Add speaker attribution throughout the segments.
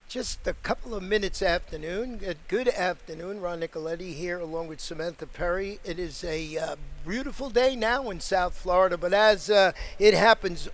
Speaker 1: Just a couple of minutes afternoon. Good afternoon. Ron Nicoletti here along with Samantha Perry. It is a beautiful day now in South Florida, but as it happens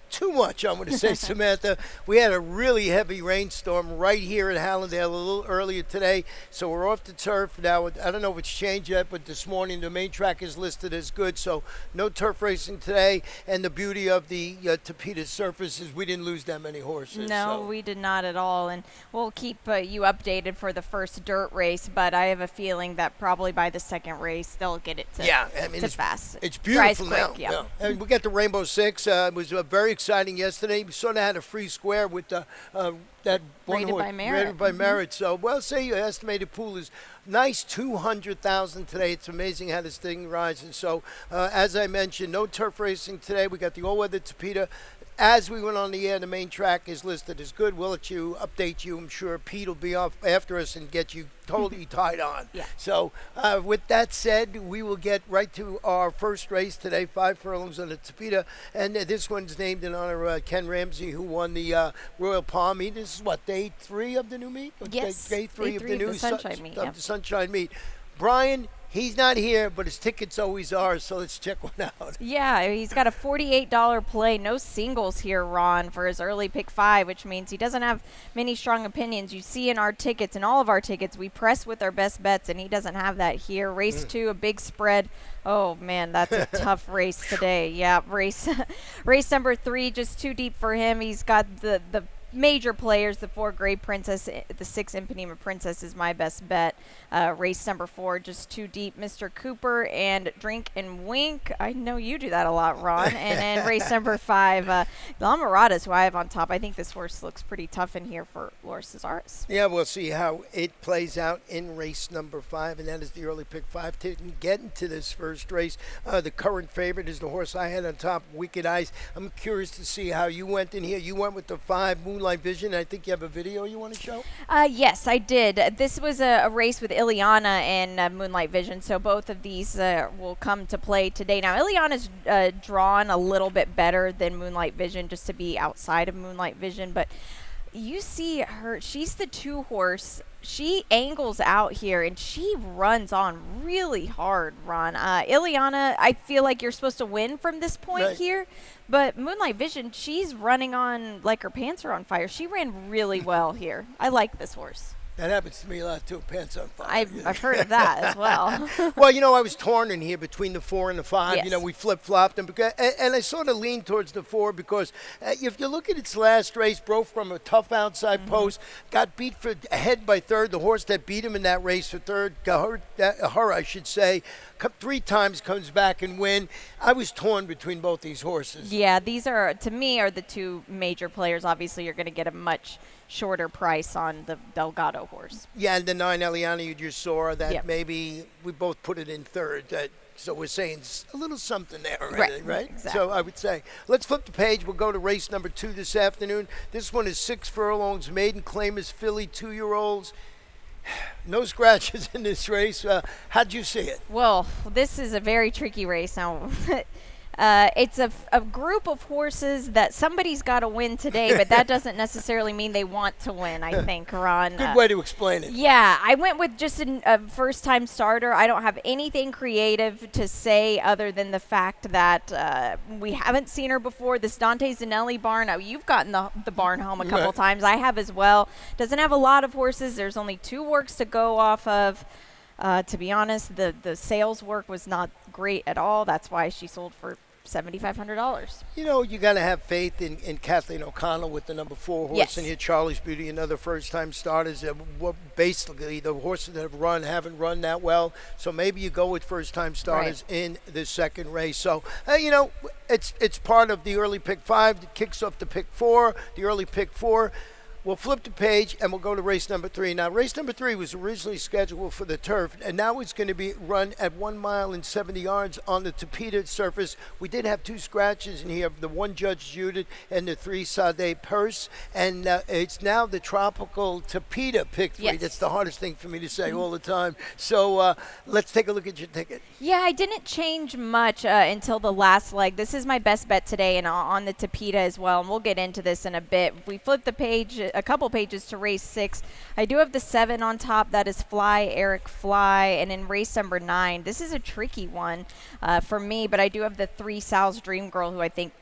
Speaker 1: too much, I'm going to say, Samantha, we had a really heavy rainstorm right here at Hallandale a little earlier today, so we're off the turf now. I don't know if it's changed yet, but this morning the main track is listed as good, so no turf racing today. And the beauty of the Topita surface is we didn't lose that many horses.
Speaker 2: No, we did not at all, and we'll keep you updated for the first dirt race, but I have a feeling that probably by the second race they'll get it to,
Speaker 1: it's
Speaker 2: fast.
Speaker 1: It's beautiful now.
Speaker 2: Quick, yeah.
Speaker 1: And we got the Rainbow Six. It was very exciting yesterday. We sort of had a free square with that one
Speaker 2: Rated
Speaker 1: horse,
Speaker 2: by merit.
Speaker 1: Rated by merit. So, well, say your estimated pool is nice 200,000 today. It's amazing how this thing rises. So, as I mentioned, no turf racing today. We got the all-weather Topita. As we went on the air, the main track is listed as good. We'll let you update you. I'm sure Pete will be off after us and get you totally tied on.
Speaker 2: Yeah.
Speaker 1: So with that said, we will get right to our first race today, 5 furlongs on the Topita. And this one's named in honor of Ken Ramsey, who won the Royal Palm meet. This is what, day 3 of the new meet?
Speaker 2: Yes,
Speaker 1: Day 3 of the new
Speaker 2: Sunshine meet.
Speaker 1: The Sunshine meet. Brian, he's not here, but his tickets always are, so let's check one out.
Speaker 2: Yeah, he's got a $48 play. No singles here, Ron, for his early pick 5, which means he doesn't have many strong opinions. You see in our tickets, in all of our tickets, we press with our best bets, and he doesn't have that here. Race 2, a big spread. Oh, man, that's a tough race today. Yeah, race number 3, just too deep for him. He's got the major players, the 4 Gray Princess, the 6 Impanema Princess is my best bet. Race number 4, just too deep, Mr. Cooper and Drink and Wink. I know you do that a lot, Ron. And then race number 5, La Mirada's who I have on top. I think this horse looks pretty tough in here for Laura Cesaris.
Speaker 1: Yeah, we'll see how it plays out in race number 5, and that is the early pick 5. To get into this first race, the current favorite is the horse I had on top, Wicked Eyes. I'm curious to see how you went in here. You went with the 5 Moonlight Vision. I think you have a video you want to show?
Speaker 2: Yes, I did. This was a race with Ileana and Moonlight Vision, so both of these will come to play today. Now, Ileana's drawn a little bit better than Moonlight Vision, just to be outside of Moonlight Vision, but you see her, she's the 2 horse. She angles out here, and she runs on really hard, Ron. Ileana, I feel like you're supposed to win from this point here, but Moonlight Vision, she's running on like her pants are on fire. She ran really well here. I like this horse.
Speaker 1: That happens to me a lot, too. Pants on fire.
Speaker 2: I've heard of that as well.
Speaker 1: Well, I was torn in here between the 4 and the 5.
Speaker 2: Yes.
Speaker 1: We flip-flopped them. And I sort of leaned towards the 4 because if you look at its last race, broke from a tough outside post, got beat for ahead by 3rd. The horse that beat him in that race for 3rd, her, I should say, 3 times comes back and win. I was torn between both these horses.
Speaker 2: Yeah, these are, to me, are the 2 major players. Obviously, you're going to get a much shorter price on the Delgado horse.
Speaker 1: Yeah, and the 9 Eliana you just saw, that maybe we both put it in 3rd. So we're saying a little something there already, right?
Speaker 2: Exactly.
Speaker 1: So I would say, let's flip the page. We'll go to race number 2 this afternoon. This one is 6 furlongs, maiden claimers, filly, 2-year-olds. No scratches in this race. How'd you see it?
Speaker 2: Well, this is a very tricky race. Now, it's a group of horses that somebody's got to win today, but that doesn't necessarily mean they want to win, I think, Ron.
Speaker 1: Good way to explain it.
Speaker 2: Yeah, I went with just a first-time starter. I don't have anything creative to say other than the fact that we haven't seen her before. This Dante Zanelli barn, you've gotten the barn home a couple times. I have as well. Doesn't have a lot of horses. There's only 2 works to go off of. To be honest, the sales work was not great at all. That's why she sold for $7,500.
Speaker 1: You got to have faith in Kathleen O'Connell with the number 4 horse.
Speaker 2: Yes.
Speaker 1: And here Charlie's Beauty, another first-time starters. Basically, the horses that have run haven't run that well. So maybe you go with first-time starters in the second race. So, it's part of the early pick 5 that kicks off the pick 4, the early pick 4. We'll flip the page and we'll go to race number 3. Now, race number 3 was originally scheduled for the turf, and now it's going to be run at 1 mile and 70 yards on the Topita surface. We did have 2 scratches in here, the 1 Judge Judith and the 3 Sade Purse, and it's now the tropical Topita pick 3.
Speaker 2: Yes.
Speaker 1: That's the hardest thing for me to say all the time. So let's take a look at your ticket.
Speaker 2: Yeah, I didn't change much until the last leg. This is my best bet today and on the Topita as well, and we'll get into this in a bit. If we flip the page, a couple pages to race 6. I do have the 7 on top. That is Fly, Eric Fly. And in race number 9, this is a tricky one for me, but I do have the 3 Sal's Dream Girl, who I think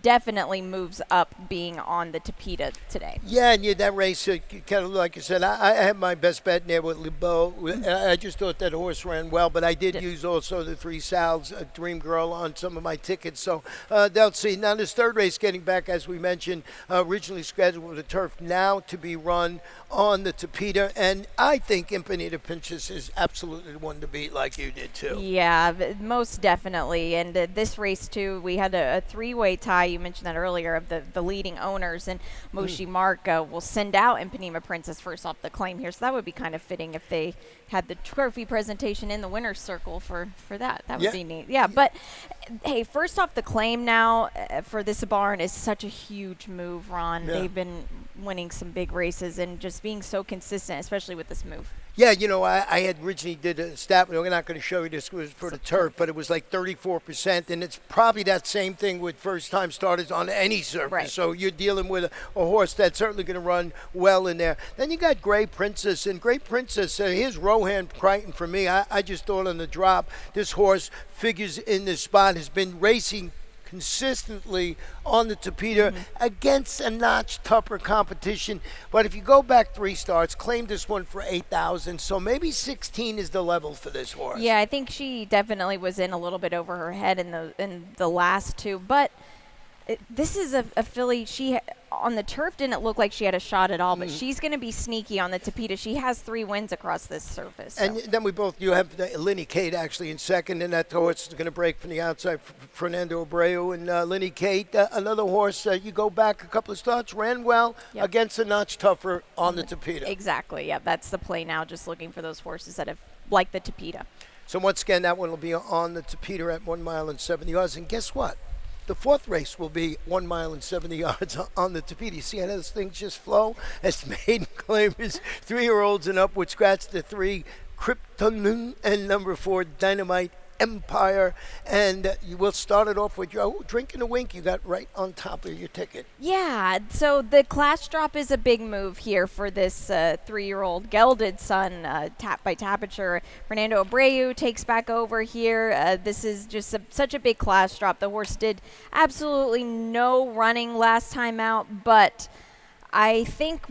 Speaker 2: definitely moves up being on the Tapeta today.
Speaker 1: Yeah, and that race, kind of like I said, I had my best bet in there with LeBeau. I just thought that horse ran well, but I did use also the 3 Sal's Dream Girl on some of my tickets. So they'll see. Now, this third race, getting back, as we mentioned, originally scheduled with the turf, now to be run on the Tapeta. And I think Infinita Princess is absolutely the one to beat, like you did too.
Speaker 2: Yeah, most definitely. And this race, too, we had a 3-way tie. You mentioned that earlier, of the leading owners, and Moshi Mark will send out Impanema Princess first off the claim here, so that would be kind of fitting if they had the trophy presentation in the winner's circle for that. That would be neat. Yeah, but hey, first off the claim now for this barn is such a huge move, Ron. Yeah. They've been winning some big races and just being so consistent, especially with this move.
Speaker 1: Yeah, I had originally did a stat. We're not going to show you this was for the turf, but it was like 34%, and it's probably that same thing with first-time starters on any surface. Right. So you're dealing with a horse that's certainly going to run well in there. Then you got Gray Princess, and Gray Princess, here's Rohan Crichton for me. I just thought on the drop, this horse figures in this spot, has been racing consistently on the Tapeta against a notch tougher competition. But if you go back 3 starts, claimed this one for 8,000, so maybe 16 is the level for this horse.
Speaker 2: Yeah, I think she definitely was in a little bit over her head in the last 2, but this is a filly. She on the turf didn't look like she had a shot at all, but she's going to be sneaky on the Tapeta. She has 3 wins across this surface. So.
Speaker 1: And then you have Linny Kate actually in second, and that horse is going to break from the outside, Fernando Abreu. And Linny Kate, another horse, you go back a couple of starts, ran well against a notch tougher on the Tapeta.
Speaker 2: Exactly, yeah, that's the play now, just looking for those horses that have, like the Tapeta.
Speaker 1: So once again, that one will be on the Tapeta at 1 mile and 70 yards. And guess what? The 4th race will be 1 mile and 70 yards on the Tapeta. You see how those things just flow? As maiden claimers, 3-year-olds and up would scratch the 3 Krypton and number 4 Dynamite Empire. And you will start it off with your drink and a wink you got right on top of your ticket.
Speaker 2: Yeah, so the class drop is a big move here for this 3-year-old gelded son, Tap by Tapature. Fernando Abreu takes back over here. This is just such a big class drop. The horse did absolutely no running last time out, but I think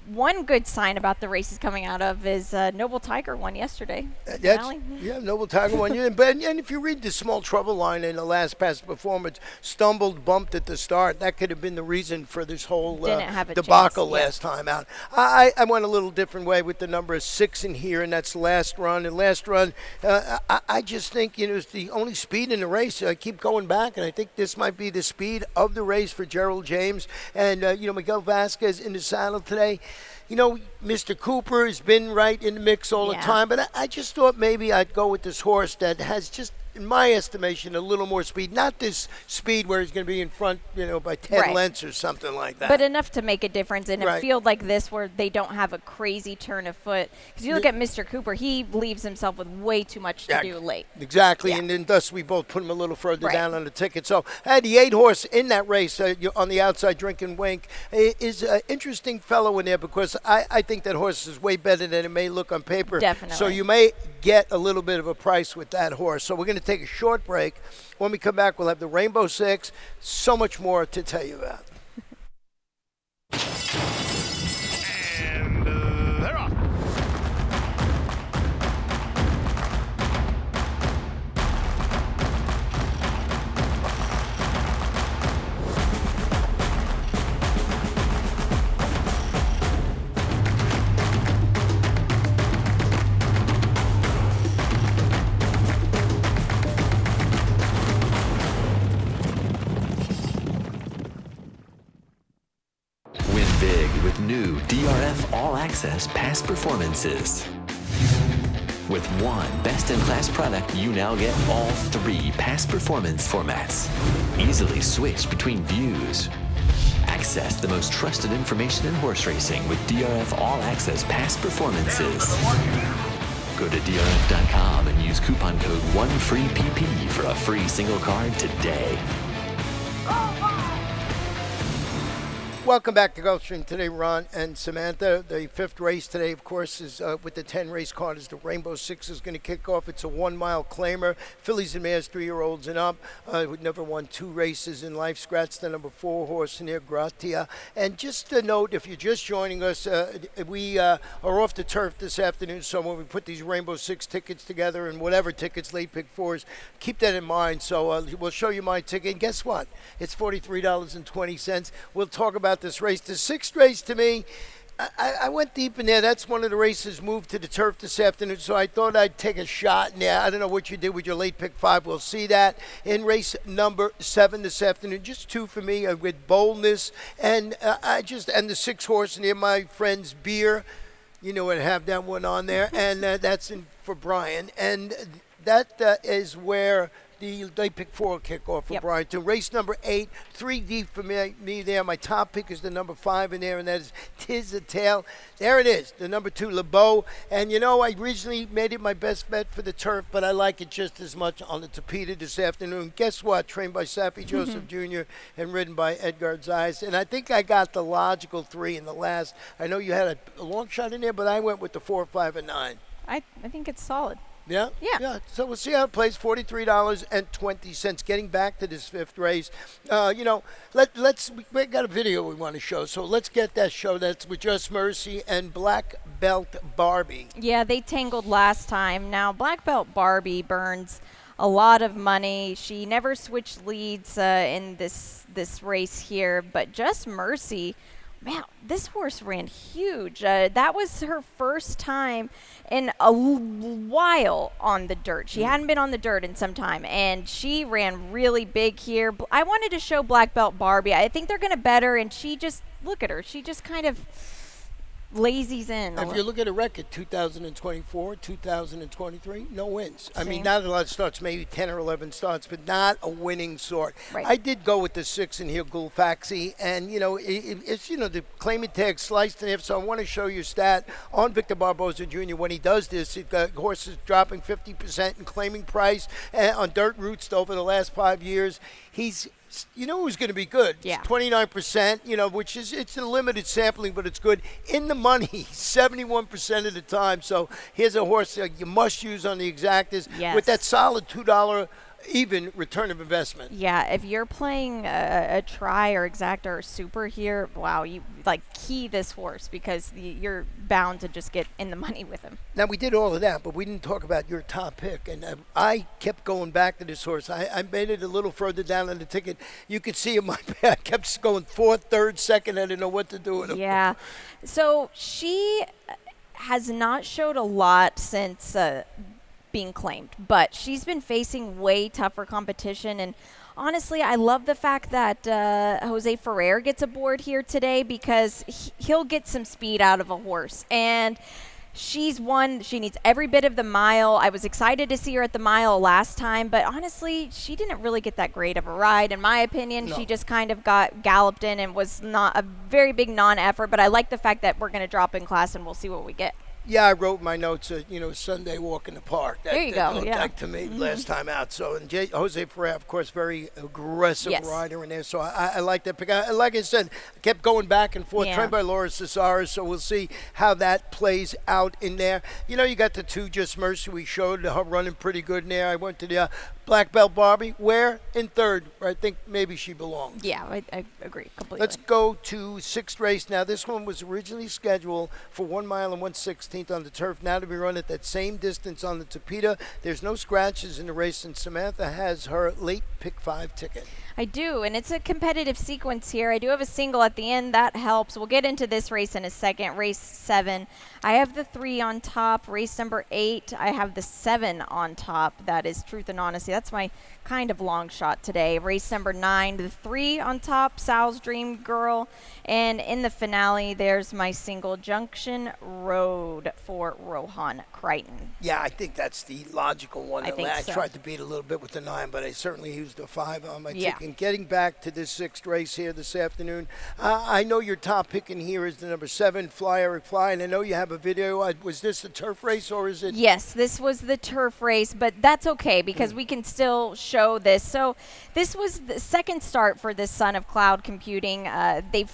Speaker 2: one good sign about the races coming out of is Noble Tiger won yesterday.
Speaker 1: Yeah, Noble Tiger won. And if you read the Small Trouble line in the last past performance, stumbled, bumped at the start. That could have been the reason for this whole debacle last time out. I went a little different way with the number 6 in here, and that's last run. And last run, I just think it's the only speed in the race. I keep going back, and I think this might be the speed of the race for Gerald James. And, Miguel Vasquez in the saddle today. Mr. Cooper has been right in the mix all the time, but I just thought maybe I'd go with this horse that has just, in my estimation, a little more speed. Not this speed where he's going to be in front, by 10 lengths or something like that.
Speaker 2: But enough to make a difference in a field like this where they don't have a crazy turn of foot. Because you look at Mr. Cooper, he leaves himself with way too much to do late.
Speaker 1: Exactly, and then thus we both put him a little further down on the ticket. So I had the 8 horse in that race on the outside, Drink and Wink, is an interesting fellow in there because I think that horse is way better than it may look on paper.
Speaker 2: Definitely.
Speaker 1: So you may get a little bit of a price with that horse. So we're going to take a short break. When we come back, we'll have the Rainbow Six. So much more to tell you about.
Speaker 3: And they're off.
Speaker 4: New DRF All Access Past Performances. With one best-in-class product, you now get all 3 past performance formats. Easily switch between views. Access the most trusted information in horse racing with DRF All Access Past Performances. Go to DRF.com and use coupon code 1FREEPP for a free single card today.
Speaker 1: Welcome back to Gulfstream today, Ron and Samantha. The fifth race today, of course, is with the 10-race card. Is the Rainbow Six is going to kick off. It's a 1-mile claimer. Fillies and mares, 3-year-olds and up. Who never won 2 races in life. Scratch the number 4 horse in there, Gratia. And just a note, if you're just joining us, we are off the turf this afternoon. So when we put these Rainbow Six tickets together and whatever tickets, late pick 4s, keep that in mind. So we'll show you my ticket. And guess what? It's $43.20. We'll talk about this race. The sixth race, to me, I went deep in there. That's one of the races moved to the turf this afternoon, so I thought I'd take a shot in there. I don't know what you did with your late pick 5. We'll see that in race number 7 this afternoon. Just 2 for me with boldness, and and the 6 horse in there, my friend's Beer. You know, I'd have that one on there, and that's for Brian. And that is where the late pick 4 will kick off for Brian. To race number 8, 3 deep for me there. My top pick is the number 5 in there, and that is Tis a Tale. There it is, the number 2, LeBeau. And, you know, I originally made it my best bet for the turf, but I like it just as much on the Tapeta this afternoon. Guess what? Trained by Safi Joseph Jr. and ridden by Edgar Zayas. And I think I got the logical 3 in the last. I know you had a long shot in there, but I went with the 4, 5, and 9.
Speaker 2: I think it's solid.
Speaker 1: Yeah?
Speaker 2: Yeah.
Speaker 1: So we'll see how it plays. $43.20. Getting back to this fifth race, you know, we got a video we want to show, so let's get that show. That's with Just Mercy and Black Belt Barbie.
Speaker 2: Yeah, they tangled last time. Now, Black Belt Barbie burns a lot of money. She never switched leads in this race here, but Just Mercy, man, this horse ran huge. That was her first time in a while on the dirt. She hadn't been on the dirt in some time, and she ran really big here. I wanted to show Black Belt Barbie. I think they're going to bet her, and she just, look at her. She just kind of lazies in.
Speaker 1: If you look at a record, 2024, 2023, no wins.
Speaker 2: Same.
Speaker 1: I mean, not a lot of starts, maybe 10 or 11 starts, but not a winning sort.
Speaker 2: Right.
Speaker 1: I did go with the 6 in here, Gulfaxi, and, you know, it's, you know, the claimant tag sliced in half, so I want to show you a stat on Victor Barboza Jr. When he does this, horses dropping 50% in claiming price on dirt routes over the last 5 years. You know who's going to be good?
Speaker 2: Yeah.
Speaker 1: 29%, you know, which is, it's a limited sampling, but it's good. In the money, 71% of the time. So here's a horse you must use on the exactas with that solid $2 even return of investment.
Speaker 2: Yeah, if you're playing a try or exacta or super here, wow, you like key this horse because you're bound to just get in the money with him.
Speaker 1: Now, we did all of that, but we didn't talk about your top pick. And I kept going back to this horse. I made it a little further down on the ticket. You could see in my I kept going 4th, 3rd, 2nd. I didn't know what to do with him.
Speaker 2: Yeah. So she has not showed a lot since being claimed, but she's been facing way tougher competition, and honestly, I love the fact that Jose Ferrer gets aboard here today because he'll get some speed out of a horse, and she's won. She needs every bit of the mile. I was excited to see her at the mile last time, but honestly, she didn't really get that great of a ride, in my opinion. No. She just kind of got galloped in and was not a very big non-effort, but I like the fact that we're going to drop in class and we'll see what we get.
Speaker 1: Yeah, I wrote my notes, you know, Sunday walk in the park.
Speaker 2: There you go.
Speaker 1: Looked like to me last time out. So, and Jose Ferrer, of course, very aggressive rider in there. So I like that pick. Like I said, I kept going back and forth, trained by Laura Cesares. So we'll see how that plays out in there. You know, you got the 2 Just Mercy we showed, her running pretty good in there. I went to the Black Belt Barbie, where in 3rd, where I think maybe she belongs.
Speaker 2: Yeah, I agree completely.
Speaker 1: Let's go to 6th race. Now, this one was originally scheduled for 1 mile and 1/16 on the turf. Now to be run at that same distance on the Tapeta. There's no scratches in the race, and Samantha has her late pick 5 ticket.
Speaker 2: I do, and it's a competitive sequence here. I do have a single at the end. That helps. We'll get into this race in a second. Race 7. I have the 3 on top. Race number 8, I have the 7 on top. That is Truth and Honesty. That's my kind of long shot today. Race number 9, the 3 on top, Sal's Dream Girl. And in the finale, there's my single, Junction Road for Rohan Crichton.
Speaker 1: Yeah, I think that's the logical one.
Speaker 2: I think so.
Speaker 1: I tried to beat a little bit with the 9, but I certainly used the 5 on my ticket. And getting back to this 6th race here this afternoon, I know your top pick in here is the number 7, Fly Eric Fly, and I know you have a video. Was this a turf race or is it?
Speaker 2: Yes, this was the turf race, but that's okay because we can still show this. So this was the second start for this Son of Cloud Computing. They've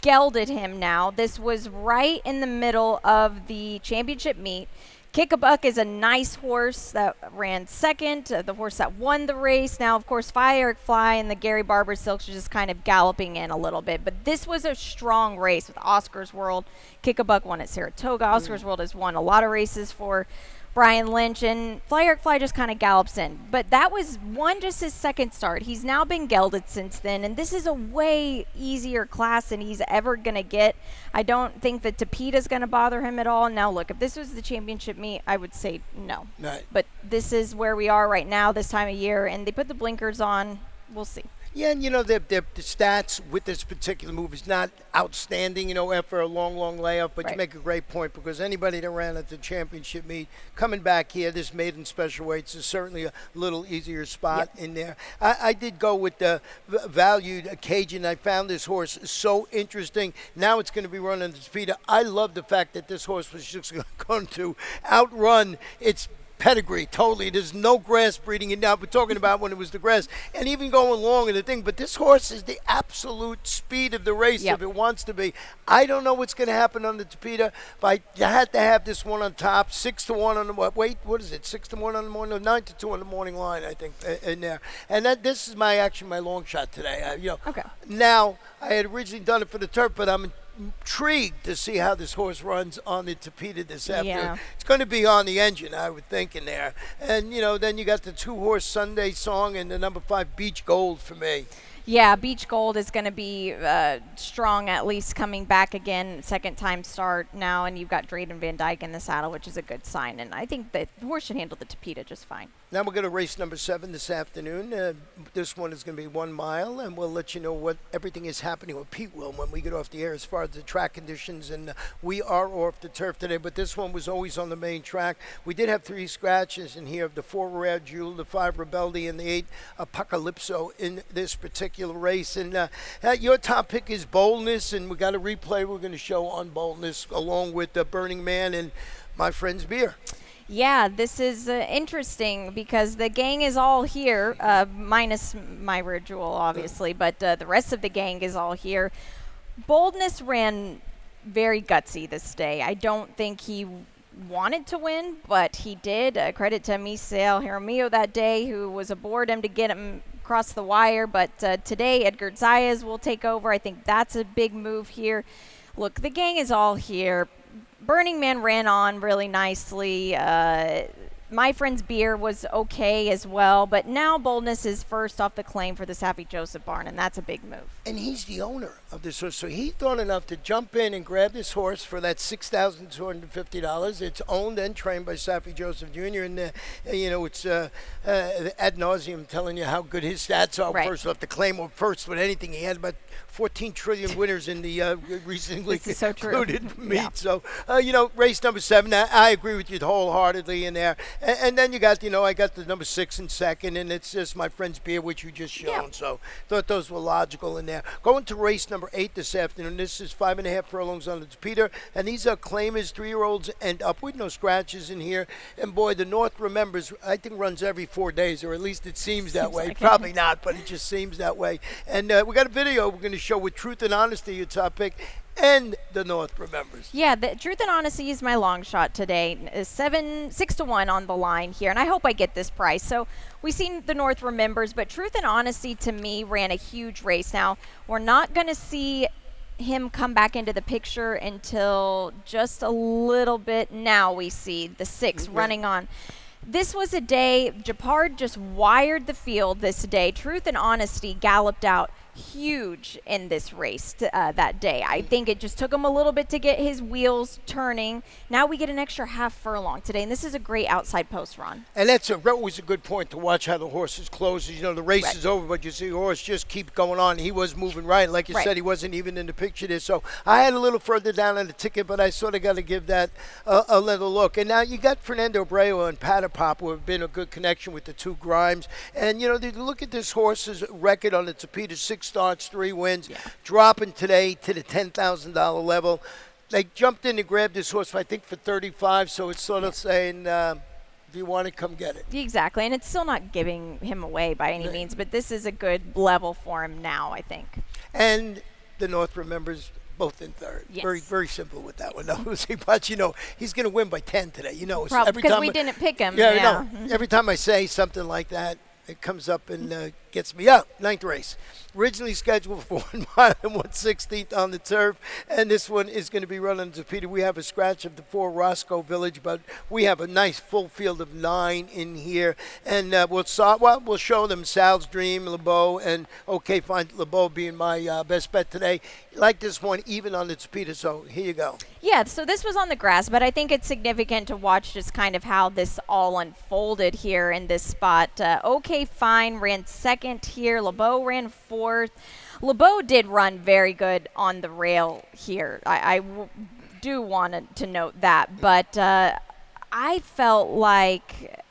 Speaker 2: gelded him now. This was right in the middle of the championship meet. Kick-a-Buck is a nice horse that ran second, the horse that won the race. Now, of course, Firefly and the Gary Barber Silks are just kind of galloping in a little bit. But this was a strong race with Oscar's World. Kick-a-Buck won at Saratoga. Oscar's World has won a lot of races for Brian Lynch, and Firefly just kind of gallops in. But that was just his second start. He's now been gelded since then, and this is a way easier class than he's ever going to get. I don't think that Topeta's going to bother him at all. Now, look, if this was the championship meet, I would say no.
Speaker 1: Right.
Speaker 2: But this is where we are right now, this time of year, and they put the blinkers on. We'll see.
Speaker 1: Yeah, and the stats with this particular move is not outstanding, after a long layoff. But
Speaker 2: Right.
Speaker 1: You make a great point, because anybody that ran at the championship meet coming back here, this maiden special weights is certainly a little easier spot in there. I did go with the valued Cajun. I found this horse so interesting. Now it's going to be running the speed. I love the fact that this horse was just going to outrun its pedigree totally. There's no grass breeding it now. We're talking about when it was the grass, and even going long in the thing. But this horse is the absolute speed of the race if it wants to be. I don't know what's going to happen on the Topeta, but I had to have this one on top. 6-1 on the what is it? 6-1 on the morning, no, 9-2 on the morning line, I think, in there. And this is my long shot today.
Speaker 2: Okay.
Speaker 1: Now I had originally done it for the turf, but I'm intrigued to see how this horse runs on the Topeta this afternoon.
Speaker 2: Yeah.
Speaker 1: It's going to be on the engine, I would think, in there. And, then you got the 2-horse Sunday Song and the number 5 Beach Gold for me.
Speaker 2: Yeah, Beach Gold is going to be strong, at least coming back again, second time start now, and you've got Drayden Van Dyke in the saddle, which is a good sign. And I think that the horse should handle the Topeta just fine.
Speaker 1: Now we're going to race number 7 this afternoon. This one is going to be 1 mile, and we'll let you know what everything is happening with Pete will when we get off the air as far as the track conditions. And we are off the turf today, but this one was always on the main track. We did have 3 scratches in here: the 4 Rare Jewel, the 5 Rebeldi, and the 8 Apocalypso in this particular race. And your top pick is Boldness, and we got a replay we're going to show on Boldness along with the Burning Man and my friend's beer.
Speaker 2: Yeah, this is interesting because the gang is all here, minus Myra Jewel, obviously, but the rest of the gang is all here. Boldness ran very gutsy this day. I don't think he wanted to win, but he did. Credit to Misael Jaramillo that day, who was aboard him to get him across the wire. But today, Edgar Zayas will take over. I think that's a big move here. Look, the gang is all here. Burning Man ran on really nicely. My Friend's Beer was okay as well, but now Boldness is first off the claim for the Sappy Joseph barn, and that's a big move.
Speaker 1: And he's the owner of this horse, so he thought enough to jump in and grab this horse for that $6,250. It's owned and trained by Sappy Joseph Jr., and it's ad nauseum telling you how good his stats are.
Speaker 2: Right.
Speaker 1: First off, the claim of first with anything. He had about 14 trillion winners in the recently
Speaker 2: so
Speaker 1: concluded meet.
Speaker 2: Yeah.
Speaker 1: So, race number 7, I agree with you wholeheartedly in there. And then you got, I got the number 6 in second, and it's just My Friend's Beer, which you just shown.
Speaker 2: Yeah.
Speaker 1: So, thought those were logical in there. Going to race number 8 this afternoon. This is 5.5 furlongs on the Topeta, and these are claimers, 3-year-olds and upward. No scratches in here. And boy, the North Remembers, I think, runs every 4 days, or at least it seems that way.
Speaker 2: like it.
Speaker 1: Probably not, but it just seems that way. And we got a video we're going to show with Truth and Honesty, your top pick, and the North Remembers.
Speaker 2: Yeah, the Truth and Honesty is my long shot today. 6-1 on the line here, and I hope I get this price. So we've seen the North Remembers, but Truth and Honesty to me ran a huge race. Now, we're not going to see him come back into the picture until just a little bit. Now we see the 6 running on. This was a day, Japard just wired the field this day. Truth and Honesty galloped out huge in this race that day. I think it just took him a little bit to get his wheels turning. Now we get an extra half furlong today, and this is a great outside post run.
Speaker 1: And that's always a good point to watch how the horses close. The race is over, but you see the horse just keep going on. He was moving right. Like you said, he wasn't even in the picture there. So I had a little further down on the ticket, but I sort of got to give that a little look. And now you got Fernando Abreu and Patapop, who have been a good connection with the 2 Grimes. And, look at this horse's record on the Topeta: 6 starts, 3 wins, dropping today to the $10,000 level. They jumped in and grabbed this horse, I think, for $35, so it's sort of saying, if you want it, come get it.
Speaker 2: Exactly, and it's still not giving him away by any means, but this is a good level for him now, I think.
Speaker 1: And the North remembers both in third.
Speaker 2: Yes.
Speaker 1: Very, very simple with that one. But he's going to win by 10 today.
Speaker 2: Probably
Speaker 1: every
Speaker 2: because
Speaker 1: time
Speaker 2: we didn't pick him.
Speaker 1: Yeah. Every time I say something like that, it comes up and gets me up. Ninth race. Originally scheduled for 1 mile and 1/16th on the turf, and this one is going to be run on Tapeta. We have a scratch of the 4 Roscoe Village, but we have a nice full field of 9 in here, and we'll show them Sal's Dream, LeBeau, and okay, fine, LeBeau being my best bet today. Like this one, even on the Tapeta, so here you go.
Speaker 2: Yeah, so this was on the grass, but I think it's significant to watch just kind of how this all unfolded here in this spot. Okay, fine, ran second here. LeBeau ran fourth. LeBeau did run very good on the rail here. I do want to note that, but I felt like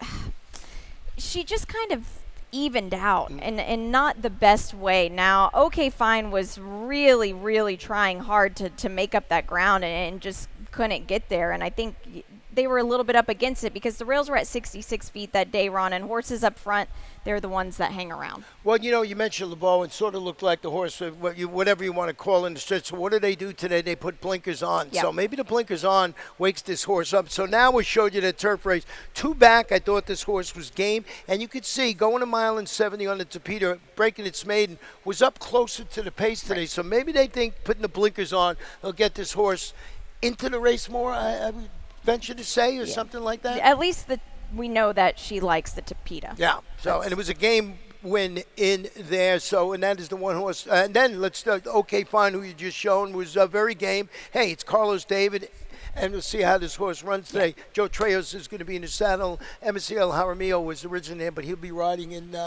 Speaker 2: she just kind of evened out and not the best way. Now, okay, fine was really, really trying hard to make up that ground and just couldn't get there. And I think they were a little bit up against it because the rails were at 66 feet that day, Ron, and horses up front, they're the ones that hang around.
Speaker 1: Well, you mentioned LeBeau and sort of looked like the horse, whatever you want to call in the stretch. So what do they do today? They put blinkers on.
Speaker 2: Yep.
Speaker 1: So maybe the blinkers on wakes this horse up. So now we showed you the turf race. 2 back, I thought this horse was game. And you could see going a mile and 70 on the Tapeta, breaking its maiden, was up closer to the pace today. Right. So maybe they think putting the blinkers on will get this horse into the race more, I would venture to say, or something like that.
Speaker 2: At least we know that she likes the Tapeta.
Speaker 1: Yeah. So, and it was a game win in there. So, and that is the one horse. And then let's start. Okay, fine. Who you just shown was very game. Hey, it's Carlos David. And we'll see how this horse runs today. Yeah. Joe Trejos is going to be in the saddle. Emaciel Jaramillo was originally there, but he'll be riding in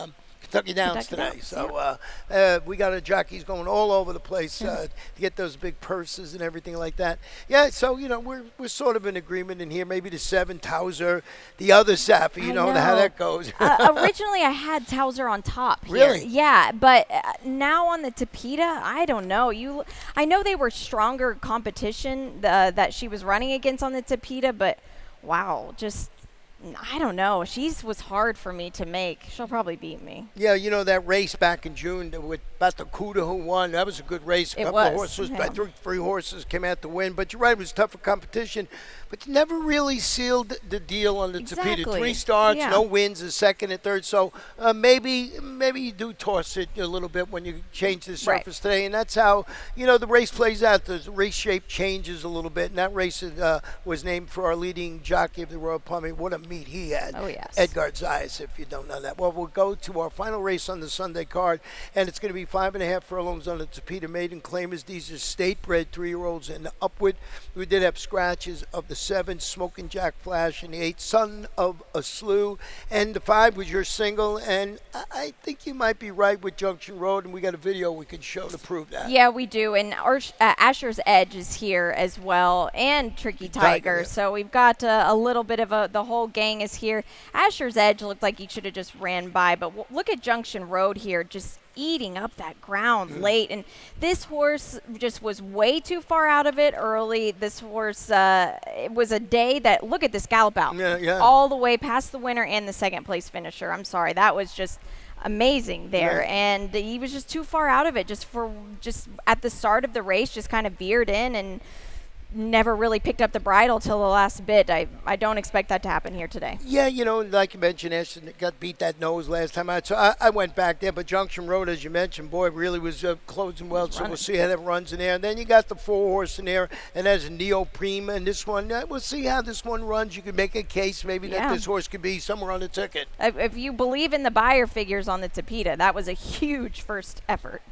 Speaker 1: Kentucky Downs today. So we got our jockeys going all over the place to get those big purses and everything like that. Yeah, so, we're sort of in agreement in here. Maybe the 7, Towser, the other Sappy, you know how that goes.
Speaker 2: Originally, I had Towser on top here.
Speaker 1: Really?
Speaker 2: Yeah, but now on the Tapeta, I don't know. I know they were stronger competition that she was running against on the Tapeta, but wow, just I don't know. She was hard for me to make. She'll probably beat me.
Speaker 1: Yeah, that race back in June with Batacuda who won, that was a good race. A couple of horses, I think 3 horses came out to win. But you're right, it was tougher competition. But you never really sealed the deal on the Tapeta. 3 starts, no wins, the second and third. So maybe you do toss it a little bit when you change the surface today. And that's how, the race plays out. The race shape changes a little bit. And that race was named for our leading jockey of the Royal Palmy. What a meet he had.
Speaker 2: Oh, yes.
Speaker 1: Edgar Zayas, if you don't know that. Well, we'll go to our final race on the Sunday card. And it's going to be 5.5 furlongs on the Tapeta Maiden Claimers. These are state-bred 3-year-olds and upward. We did have scratches of the 7, Smoking Jack Flash, and the 8, Son of a Slew, and the 5 was your single, and I think you might be right with Junction Road, and we got a video we can show to prove that.
Speaker 2: Yeah, we do, and Asher's Edge is here as well, and Tricky Tiger, so we've got a little bit of the whole gang is here. Asher's Edge looked like he should have just ran by, but look at Junction Road here, just eating up that ground late, and this horse just was way too far out of it early. This horse, it was a day that, look at this gallop out, all the way past the winner and the second place finisher. I'm sorry, that was just amazing there, and he was just too far out of it. Just at the start of the race, just kind of veered in and never really picked up the bridle till the last bit. I don't expect that to happen here today.
Speaker 1: Yeah, like you mentioned, Ashton got beat that nose last time out, so I went back there. But Junction Road, as you mentioned, boy, really was closing well, so we'll see how that runs in there. And then you got the 4 horse in there, and there's Neoprima in this one. We'll see how this one runs. You can make a case maybe that this horse could be somewhere on the ticket.
Speaker 2: If you believe in the buyer figures on the Tapeta, that was a huge first effort.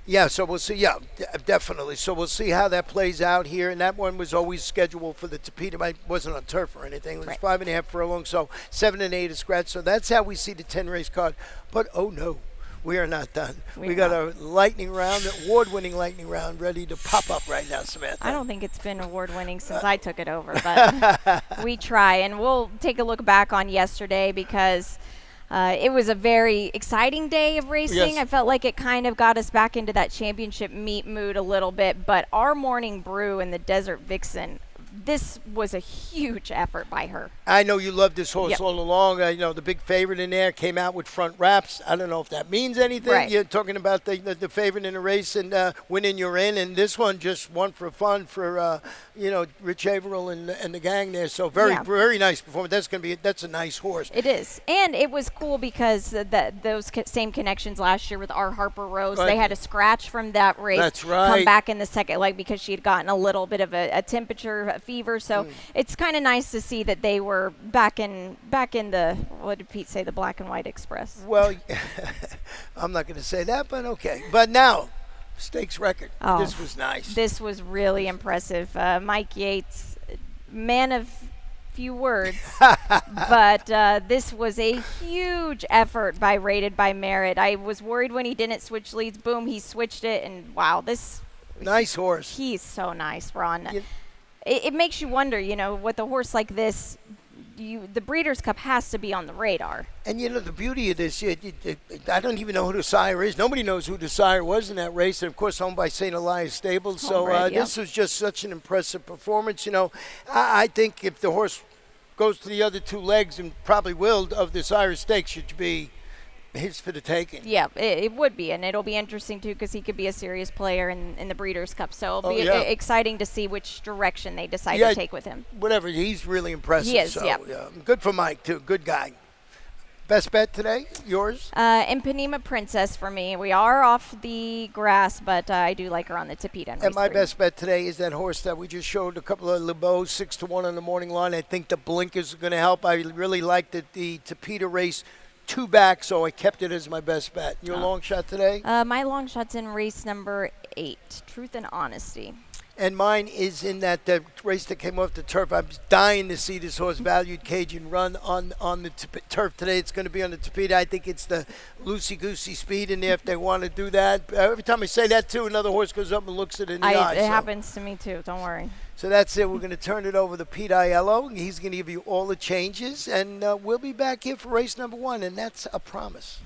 Speaker 1: Yeah, so we'll see. Yeah, definitely. So we'll see how that plays out here. And that one was always scheduled for the Tapeta. It wasn't on turf or anything. It was 5.5 furlongs, so 7 and 8 is scratch. So that's how we see the 10-race card. But, oh, no, we are not done. We got a lightning round, award-winning lightning round ready to pop up right now, Samantha.
Speaker 2: I don't think it's been award-winning since I took it over, but we try. And we'll take a look back on yesterday because it was a very exciting day of racing. I felt like it kind of got us back into that championship meet mood a little bit. But our Morning Brew and the Desert Vixen, this was a huge effort by her.
Speaker 1: I know you love this horse
Speaker 2: Yep.
Speaker 1: all along. The big favorite in there came out with front wraps. I don't know if that means anything.
Speaker 2: Right.
Speaker 1: You're talking about the favorite in a race and winning you're in, and this one just won for fun for Rich Averill and the gang there. So very nice performance. That's a nice horse.
Speaker 2: It is. And it was cool because those same connections last year with our Harper Rose,
Speaker 1: Right.
Speaker 2: they had a scratch from that race.
Speaker 1: That's right.
Speaker 2: Come back in the second leg because she had gotten a little bit of a temperature, a fever. So it's kind of nice to see that they were back in the, what did Pete say, the Black and White Express.
Speaker 1: Well, I'm not going to say that, but okay. But now, stakes record.
Speaker 2: Oh,
Speaker 1: This was nice.
Speaker 2: This was really impressive. Mike Yates, man of few words, but this was a huge effort by Rated by Merit. I was worried when he didn't switch leads. Boom, he switched it, and wow,
Speaker 1: Nice horse.
Speaker 2: he's so nice, Ron. It makes you wonder, with a horse like this, the Breeders' Cup has to be on the radar.
Speaker 1: And the beauty of this, I don't even know who the sire is. Nobody knows who the sire was in that race. And, of course, owned by St. Elias Stables. So this was just such an impressive performance. I think if the horse goes to the other two legs, and probably will, of this Irish Stakes, should be his for the taking.
Speaker 2: Yeah, it would be, and it'll be interesting too because he could be a serious player in the Breeders' Cup. So it'll be exciting to see which direction they decide to take with him.
Speaker 1: Whatever, he's really impressive.
Speaker 2: He is,
Speaker 1: so,
Speaker 2: yeah.
Speaker 1: Good for Mike too. Good guy. Best bet today? Yours?
Speaker 2: Impanema Princess for me. We are off the grass, but I do like her on the Tapeta.
Speaker 1: And my best bet today is that horse that we just showed a couple of LeBeaux, 6-1 on the morning line. I think the blinkers are going to help. I really liked the Tapeta race. 2 back, so I kept it as my best bet. Your long shot today?
Speaker 2: My long shot's in race number 8, Truth and Honesty.
Speaker 1: And mine is in that race that came off the turf. I'm dying to see this horse, Valued Cajun, run on the turf today. It's going to be on the Tapeta. I think it's the loosey-goosey speed in there if they want to do that. Every time I say that, too, another horse goes up and looks it in the eye.
Speaker 2: It happens to me, too. Don't worry.
Speaker 1: So that's it. We're going to turn it over to Pete Aiello. He's going to give you all the changes, and we'll be back here for race number 1, and that's a promise.